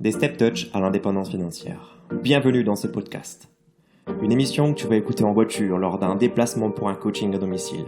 Des Step Touch à l'indépendance financière. Bienvenue dans ce podcast. Une émission que tu vas écouter en voiture lors d'un déplacement pour un coaching à domicile,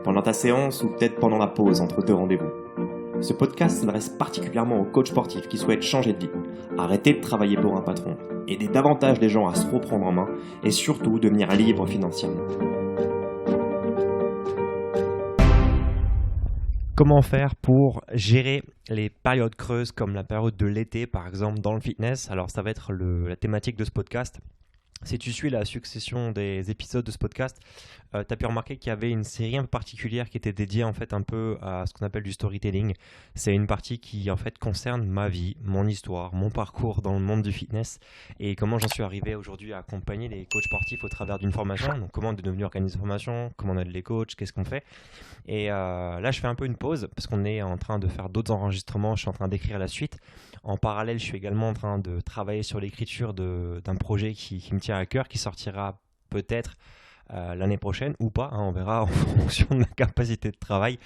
pendant ta séance ou peut-être pendant la pause entre deux rendez-vous. Ce podcast s'adresse particulièrement aux coachs sportifs qui souhaitent changer de vie, arrêter de travailler pour un patron, aider davantage les gens à se reprendre en main et surtout devenir libres financièrement. Comment faire pour gérer les périodes creuses comme la période de l'été par exemple dans le fitness? Alors ça va être la thématique de ce podcast. Si tu suis la succession des épisodes de ce podcast, tu as pu remarquer qu'il y avait une série un peu particulière qui était dédiée en fait un peu à ce qu'on appelle du storytelling. C'est une partie qui en fait concerne ma vie, mon histoire, mon parcours dans le monde du fitness et comment j'en suis arrivé aujourd'hui à accompagner les coachs sportifs au travers d'une formation. Donc comment on est devenu organisateur de formation, comment on aide les coachs, qu'est-ce qu'on fait. Et là je fais un peu une pause parce qu'on est en train de faire d'autres enregistrements, je suis en train d'écrire la suite. En parallèle, je suis également en train de travailler sur l'écriture d'un projet qui me tient à cœur, qui sortira peut-être l'année prochaine ou pas, on verra en fonction de la capacité de travail.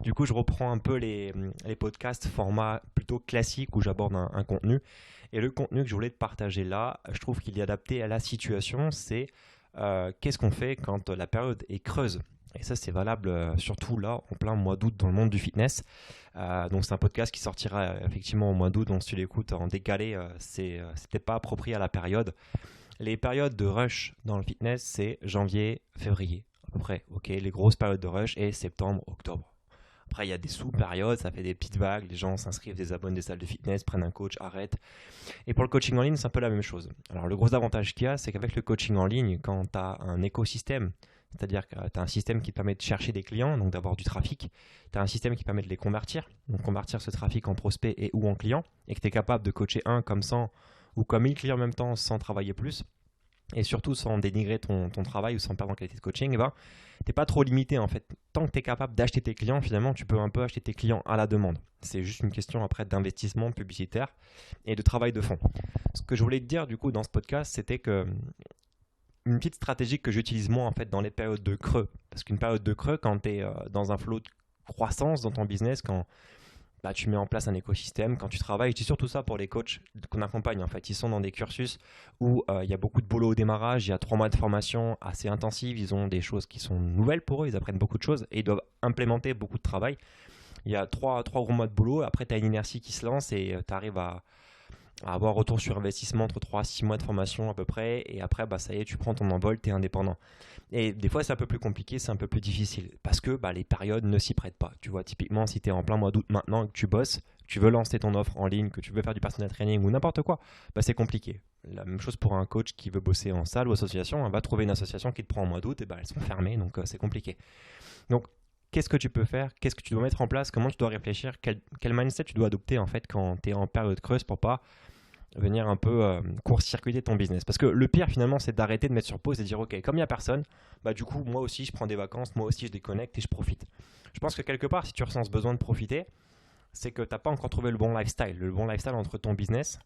Du coup, je reprends un peu les podcasts format plutôt classique où j'aborde un contenu. Et le contenu que je voulais te partager là, je trouve qu'il est adapté à la situation, c'est qu'est-ce qu'on fait quand la période est creuse. Et ça, c'est valable surtout là, en plein mois d'août dans le monde du fitness. Donc, c'est un podcast qui sortira effectivement au mois d'août. Donc, si tu l'écoutes en décalé, c'était pas approprié à la période. Les périodes de rush dans le fitness, c'est janvier, février, à peu près. Ok, les grosses périodes de rush et septembre, octobre. Après, il y a des sous-périodes, ça fait des petites vagues. Les gens s'inscrivent, des abonnés des salles de fitness, prennent un coach, arrêtent. Et pour le coaching en ligne, c'est un peu la même chose. Alors, le gros avantage qu'il y a, c'est qu'avec le coaching en ligne, quand tu as un écosystème, c'est-à-dire que tu as un système qui te permet de chercher des clients, donc d'avoir du trafic. Tu as un système qui permet de les convertir, donc convertir ce trafic en prospect et ou en client, et que tu es capable de coacher un comme 100 ou comme 1000 clients en même temps sans travailler plus, et surtout sans dénigrer ton travail ou sans perdre en qualité de coaching, tu n'es pas trop limité en fait. Tant que tu es capable d'acheter tes clients, finalement, tu peux un peu acheter tes clients à la demande. C'est juste une question après d'investissement publicitaire et de travail de fond. Ce que je voulais te dire du coup dans ce podcast, c'était que une petite stratégie que j'utilise moi en fait dans les périodes de creux. Parce qu'une période de creux, quand tu es dans un flot de croissance dans ton business, quand tu mets en place un écosystème, quand tu travailles, je dis surtout ça pour les coachs qu'on accompagne en fait. Ils sont dans des cursus où il y a beaucoup de boulot au démarrage, il y a 3 mois de formation assez intensive, ils ont des choses qui sont nouvelles pour eux, ils apprennent beaucoup de choses et ils doivent implémenter beaucoup de travail. Il y a 3 gros mois de boulot, après tu as une inertie qui se lance et tu arrives à avoir retour sur investissement entre 3 à 6 mois de formation à peu près, et après ça y est, tu prends ton envol, tu es indépendant. Et des fois c'est un peu plus compliqué, c'est un peu plus difficile, parce que les périodes ne s'y prêtent pas. Tu vois, typiquement si tu es en plein mois d'août maintenant, que tu bosses, que tu veux lancer ton offre en ligne, que tu veux faire du personal training ou n'importe quoi, c'est compliqué. La même chose pour un coach qui veut bosser en salle ou association, va trouver une association qui te prend en mois d'août, et elles sont fermées, donc c'est compliqué. Donc qu'est-ce que tu peux faire? Qu'est-ce que tu dois mettre en place? Comment tu dois réfléchir? Quel mindset tu dois adopter en fait quand tu es en période creuse pour pas venir un peu court-circuiter ton business. Parce que le pire finalement, c'est d'arrêter de mettre sur pause et de dire ok, comme il n'y a personne, du coup moi aussi je prends des vacances, moi aussi je déconnecte et je profite. Je pense que quelque part, si tu ressens ce besoin de profiter, c'est que tu n'as pas encore trouvé le bon lifestyle entre ton business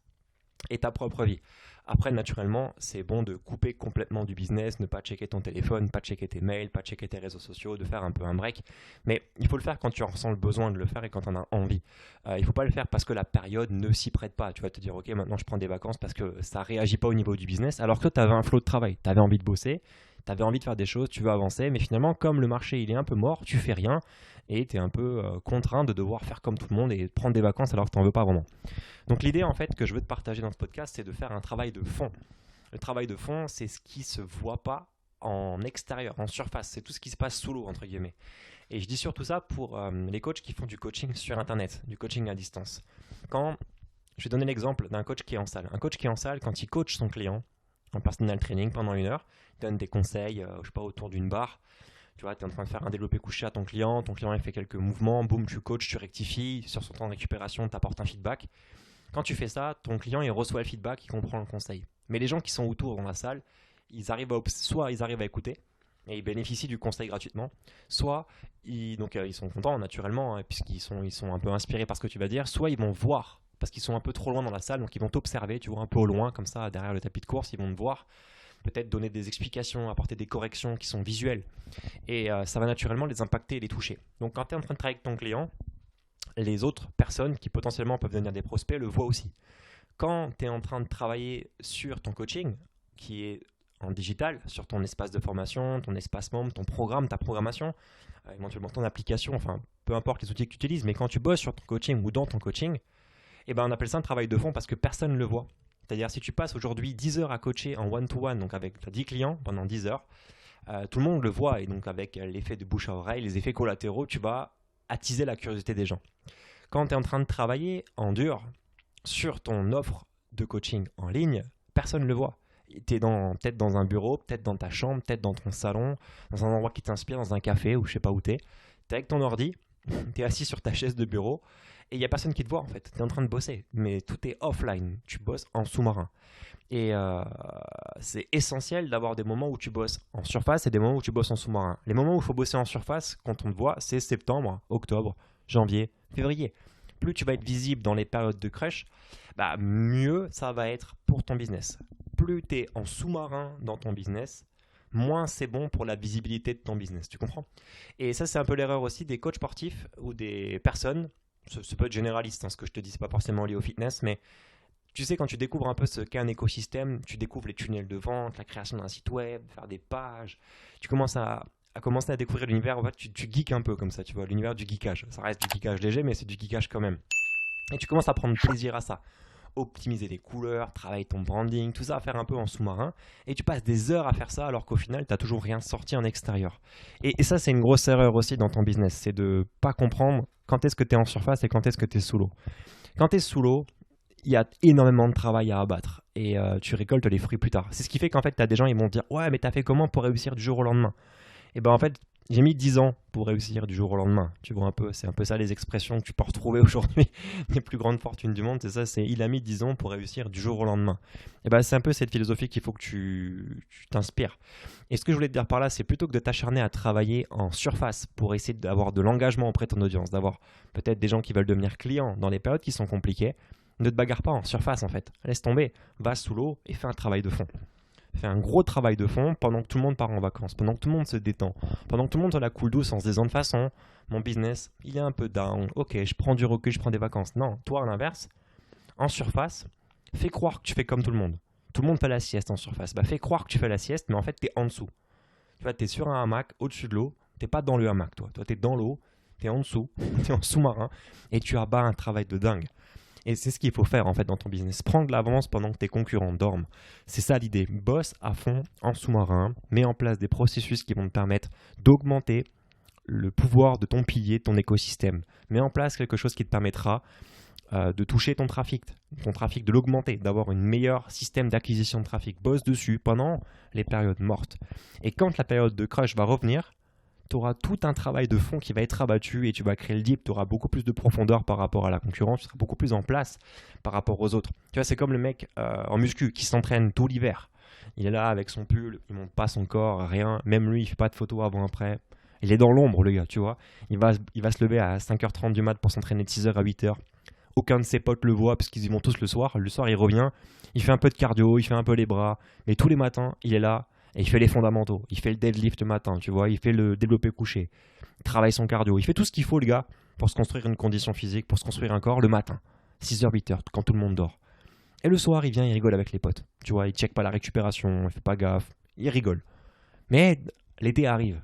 et ta propre vie. Après, naturellement, c'est bon de couper complètement du business, ne pas checker ton téléphone, pas checker tes mails, pas checker tes réseaux sociaux, de faire un peu un break. Mais il faut le faire quand tu ressens le besoin de le faire et quand tu en as envie. Il ne faut pas le faire parce que la période ne s'y prête pas. Tu vas te dire, ok, maintenant je prends des vacances parce que ça ne réagit pas au niveau du business, alors que tu avais un flot de travail, tu avais envie de bosser, tu avais envie de faire des choses, tu veux avancer, mais finalement, comme le marché il est un peu mort, tu fais rien et tu es un peu contraint de devoir faire comme tout le monde et prendre des vacances alors que tu n'en veux pas vraiment. Donc l'idée en fait que je veux te partager dans ce podcast, c'est de faire un travail de fond. Le travail de fond, c'est ce qui ne se voit pas en extérieur, en surface. C'est tout ce qui se passe sous l'eau, entre guillemets. Et je dis surtout ça pour les coachs qui font du coaching sur Internet, du coaching à distance. Je vais donner l'exemple d'un coach qui est en salle. Un coach qui est en salle, quand il coach son client en personal training pendant 1 heure, il donne des conseils, autour d'une barre. Tu vois, tu es en train de faire un développé couché à ton client il fait quelques mouvements, boum, tu coaches, tu rectifies, sur son temps de récupération, tu apportes un feedback. Quand tu fais ça, ton client il reçoit le feedback, il comprend le conseil. Mais les gens qui sont autour dans la salle, soit ils arrivent à écouter et ils bénéficient du conseil gratuitement, soit ils sont contents naturellement puisqu'ils sont un peu inspirés par ce que tu vas dire, soit ils vont voir parce qu'ils sont un peu trop loin dans la salle, donc ils vont t'observer, tu vois, un peu au loin comme ça derrière le tapis de course, ils vont te voir, peut-être donner des explications, apporter des corrections qui sont visuelles et ça va naturellement les impacter et les toucher. Donc quand tu es en train de travailler avec ton client, les autres personnes qui potentiellement peuvent devenir des prospects le voient aussi. Quand tu es en train de travailler sur ton coaching, qui est en digital, sur ton espace de formation, ton espace membre, ton programme, ta programmation, éventuellement ton application, enfin peu importe les outils que tu utilises, mais quand tu bosses sur ton coaching ou dans ton coaching, eh ben, on appelle ça un travail de fond parce que personne ne le voit. C'est-à-dire si tu passes aujourd'hui 10 heures à coacher en one-to-one, donc avec 10 clients pendant 10 heures, tout le monde le voit et donc avec l'effet de bouche à oreille, les effets collatéraux, tu vas attiser la curiosité des gens. Quand tu es en train de travailler en dur sur ton offre de coaching en ligne, personne ne le voit. Tu es peut-être dans un bureau, peut-être dans ta chambre, peut-être dans ton salon, dans un endroit qui t'inspire, dans un café ou je sais pas où tu es. Tu es avec ton ordi, tu es assis sur ta chaise de bureau et il n'y a personne qui te voit en fait. Tu es en train de bosser, mais tout est offline. Tu bosses en sous-marin. Et c'est essentiel d'avoir des moments où tu bosses en surface et des moments où tu bosses en sous-marin. Les moments où il faut bosser en surface, quand on te voit, c'est septembre, octobre, janvier, février. Plus tu vas être visible dans les périodes de crush, mieux ça va être pour ton business. Plus tu es en sous-marin dans ton business, moins c'est bon pour la visibilité de ton business. Tu comprends? Et ça, c'est un peu l'erreur aussi des coachs sportifs ou des personnes. Ça peut être généraliste, ce que je te dis, c'est pas forcément lié au fitness, mais tu sais, quand tu découvres un peu ce qu'est un écosystème, tu découvres les tunnels de vente, la création d'un site web, faire des pages, tu commences à commencer à découvrir l'univers, en fait, tu geeks un peu comme ça, tu vois, l'univers du geekage. Ça reste du geekage léger, mais c'est du geekage quand même. Et tu commences à prendre plaisir à ça. Optimiser les couleurs, travailler ton branding, tout ça à faire un peu en sous-marin. Et tu passes des heures à faire ça alors qu'au final, tu n'as toujours rien sorti en extérieur. Et ça, c'est une grosse erreur aussi dans ton business. C'est de ne pas comprendre quand est-ce que tu es en surface et quand est-ce que tu es sous l'eau. Quand tu es sous l'eau, il y a énormément de travail à abattre et tu récoltes les fruits plus tard. C'est ce qui fait qu'en fait, tu as des gens qui vont te dire « Ouais, mais tu as fait comment pour réussir du jour au lendemain ?» Et ben en fait, j'ai mis 10 ans pour réussir du jour au lendemain. Tu vois un peu, c'est un peu ça les expressions que tu peux retrouver aujourd'hui des plus grandes fortunes du monde. C'est ça, c'est il a mis 10 ans pour réussir du jour au lendemain. Et ben c'est un peu cette philosophie qu'il faut que tu t'inspires. Et ce que je voulais te dire par là, c'est plutôt que de t'acharner à travailler en surface pour essayer d'avoir de l'engagement auprès de ton audience, d'avoir peut-être des gens qui veulent devenir clients dans les périodes qui sont compliquées, ne te bagarre pas en surface en fait. Laisse tomber, va sous l'eau et fais un travail de fond. Fais un gros travail de fond pendant que tout le monde part en vacances, pendant que tout le monde se détend, pendant que tout le monde se la coule douce en se disant de façon, mon business, il est un peu down, ok, je prends du recul, je prends des vacances. Non, toi à l'inverse, en surface, fais croire que tu fais comme tout le monde. Tout le monde fait la sieste en surface. Fais croire que tu fais la sieste, mais en fait, tu es en dessous. Tu vois, tu es sur un hamac, au-dessus de l'eau, tu n'es pas dans le hamac, toi. Toi, tu es dans l'eau, tu es en dessous, tu es en sous-marin, et tu abats un travail de dingue. Et c'est ce qu'il faut faire en fait dans ton business. Prendre de l'avance pendant que tes concurrents dorment. C'est ça l'idée. Bosse à fond en sous-marin. Mets en place des processus qui vont te permettre d'augmenter le pouvoir de ton pilier, de ton écosystème. Mets en place quelque chose qui te permettra de toucher ton trafic, de l'augmenter, d'avoir un meilleur système d'acquisition de trafic. Bosse dessus pendant les périodes mortes. Et quand la période de crush va revenir, tu auras tout un travail de fond qui va être abattu et tu vas créer le dip, tu auras beaucoup plus de profondeur par rapport à la concurrence, tu seras beaucoup plus en place par rapport aux autres. Tu vois, c'est comme le mec en muscu qui s'entraîne tout l'hiver. Il est là avec son pull, il monte pas son corps, rien. Même lui, il fait pas de photos avant-après. Il est dans l'ombre, le gars, tu vois. Il va se lever à 5h30 du mat pour s'entraîner de 6h à 8h. Aucun de ses potes le voit parce qu'ils y vont tous le soir. Le soir, il revient, il fait un peu de cardio, il fait un peu les bras. Mais tous les matins, il est là. Et il fait les fondamentaux, il fait le deadlift le matin, tu vois, il fait le développé couché, il travaille son cardio, il fait tout ce qu'il faut le gars pour se construire une condition physique, pour se construire un corps le matin, 6h, 8h, quand tout le monde dort. Et le soir, il vient, il rigole avec les potes, tu vois, il check pas la récupération, il fait pas gaffe, il rigole. Mais l'été arrive.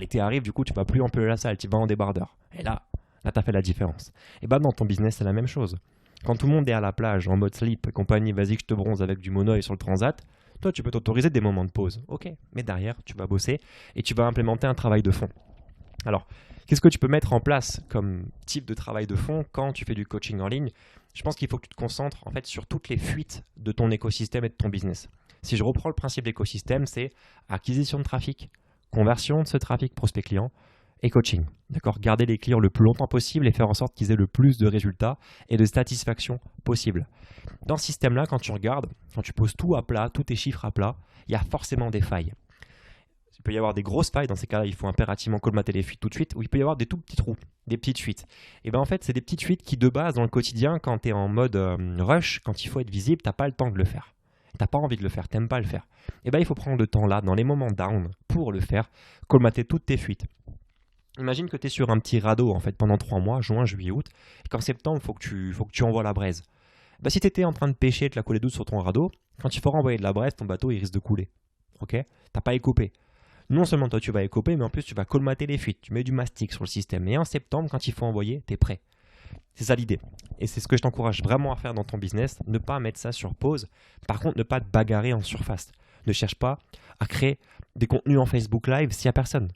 L'été arrive, du coup, tu vas plus en la salle, tu vas en débardeur. Et là, t'as fait la différence. Et dans ton business, c'est la même chose. Quand tout le monde est à la plage, en mode slip et compagnie, vas-y que je te bronze avec du monoeil sur le transat, toi, tu peux t'autoriser des moments de pause. Ok, mais derrière, tu vas bosser et tu vas implémenter un travail de fond. Alors, qu'est-ce que tu peux mettre en place comme type de travail de fond quand tu fais du coaching en ligne? Je pense qu'il faut que tu te concentres en fait sur toutes les fuites de ton écosystème et de ton business. Si je reprends le principe d'écosystème, c'est acquisition de trafic, conversion de ce trafic prospect client et coaching. D'accord? Garder les clients le plus longtemps possible et faire en sorte qu'ils aient le plus de résultats et de satisfaction possible. Dans ce système-là, quand tu regardes, quand tu poses tout à plat, tous tes chiffres à plat, il y a forcément des failles. Il peut y avoir des grosses failles, dans ces cas-là, il faut impérativement colmater les fuites tout de suite, ou il peut y avoir des tout petits trous, des petites fuites. Et en fait, c'est des petites fuites qui, de base, dans le quotidien, quand tu es en mode rush, quand il faut être visible, tu n'as pas le temps de le faire. Tu n'as pas envie de le faire, tu n'aimes pas le faire. Il faut prendre le temps là, dans les moments down, pour le faire, colmater toutes tes fuites. Imagine que tu es sur un petit radeau en fait pendant 3 mois, juin, juillet, août, et qu'en septembre, il faut que tu envoies la braise. Bah, si tu étais en train de pêcher, de la couler douce sur ton radeau, quand il faut renvoyer de la braise, ton bateau il risque de couler. Ok? T'as pas écopé. Non seulement toi tu vas écoper, mais en plus tu vas colmater les fuites. Tu mets du mastic sur le système. Et en septembre, quand il faut envoyer, t'es prêt. C'est ça l'idée. Et c'est ce que je t'encourage vraiment à faire dans ton business. Ne pas mettre ça sur pause. Par contre, ne pas te bagarrer en surface. Ne cherche pas à créer des contenus en Facebook Live s'il n'y a personne.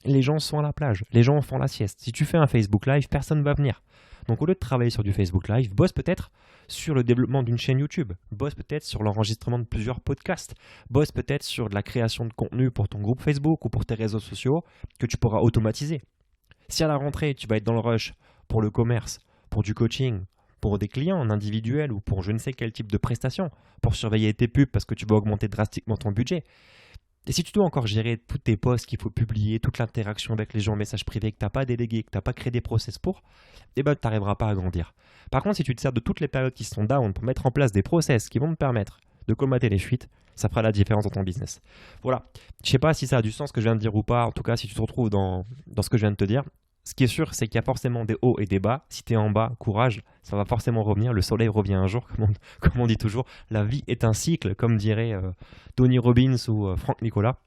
Les gens sont à la plage. Les gens font la sieste. Si tu fais un Facebook Live, personne ne va venir. Donc au lieu de travailler sur du Facebook Live, bosse peut-être sur le développement d'une chaîne YouTube. Bosse peut-être sur l'enregistrement de plusieurs podcasts. Bosse peut-être sur de la création de contenu pour ton groupe Facebook ou pour tes réseaux sociaux que tu pourras automatiser. Si à la rentrée, tu vas être dans le rush pour le commerce, pour du coaching, pour des clients en individuel ou pour je ne sais quel type de prestation, pour surveiller tes pubs parce que tu vas augmenter drastiquement ton budget. Et si tu dois encore gérer tous tes posts qu'il faut publier, toute l'interaction avec les gens en message privé que tu n'as pas délégué, que tu n'as pas créé des process pour, eh ben, tu n'arriveras pas à grandir. Par contre, si tu te sers de toutes les périodes qui sont down pour mettre en place des process qui vont te permettre de colmater les fuites, ça fera la différence dans ton business. Voilà. Je ne sais pas si ça a du sens ce que je viens de dire ou pas. En tout cas, si tu te retrouves dans ce que je viens de te dire, ce qui est sûr, c'est qu'il y a forcément des hauts et des bas. Si tu es en bas, courage, ça va forcément revenir. Le soleil revient un jour, comme on dit toujours. La vie est un cycle, comme dirait Tony Robbins ou Franck Nicolas.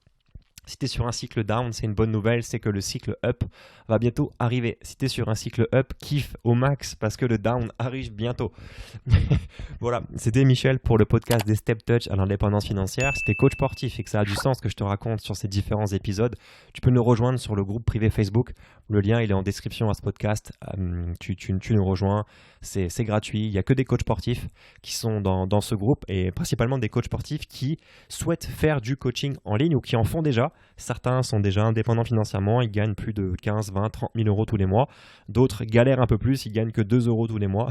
Si tu es sur un cycle down, c'est une bonne nouvelle, c'est que le cycle up va bientôt arriver. Si tu es sur un cycle up, kiffe au max parce que le down arrive bientôt. Voilà, c'était Michel pour le podcast des Step Touch à l'indépendance financière. C'était coach sportif et que ça a du sens que je te raconte sur ces différents épisodes. Tu peux nous rejoindre sur le groupe privé Facebook. Le lien, il est en description à ce podcast. Tu nous rejoins, c'est gratuit. Il n'y a que des coachs sportifs qui sont dans ce groupe et principalement des coachs sportifs qui souhaitent faire du coaching en ligne ou qui en font déjà. Certains sont déjà indépendants financièrement, ils gagnent plus de 15, 20, 30 000 euros tous les mois. D'autres galèrent un peu plus, ils gagnent que 2 euros tous les mois.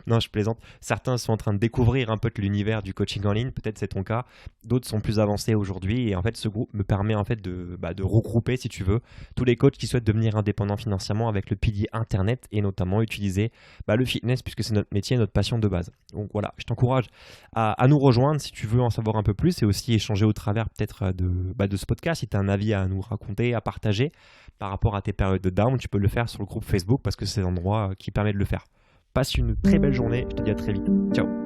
Non, je plaisante. Certains sont en train de découvrir un peu de l'univers du coaching en ligne, peut-être c'est ton cas. D'autres sont plus avancés aujourd'hui et en fait ce groupe me permet en fait de regrouper, si tu veux, tous les coachs qui souhaitent devenir indépendants financièrement avec le pilier internet et notamment utiliser le fitness puisque c'est notre métier, notre passion de base. Donc voilà, je t'encourage à nous rejoindre si tu veux en savoir un peu plus et aussi échanger au travers peut-être de ce podcast. Si tu as un avis à nous raconter, à partager par rapport à tes périodes de down, tu peux le faire sur le groupe Facebook parce que c'est l'endroit qui permet de le faire. Passe une très belle journée, je te dis à très vite. Ciao.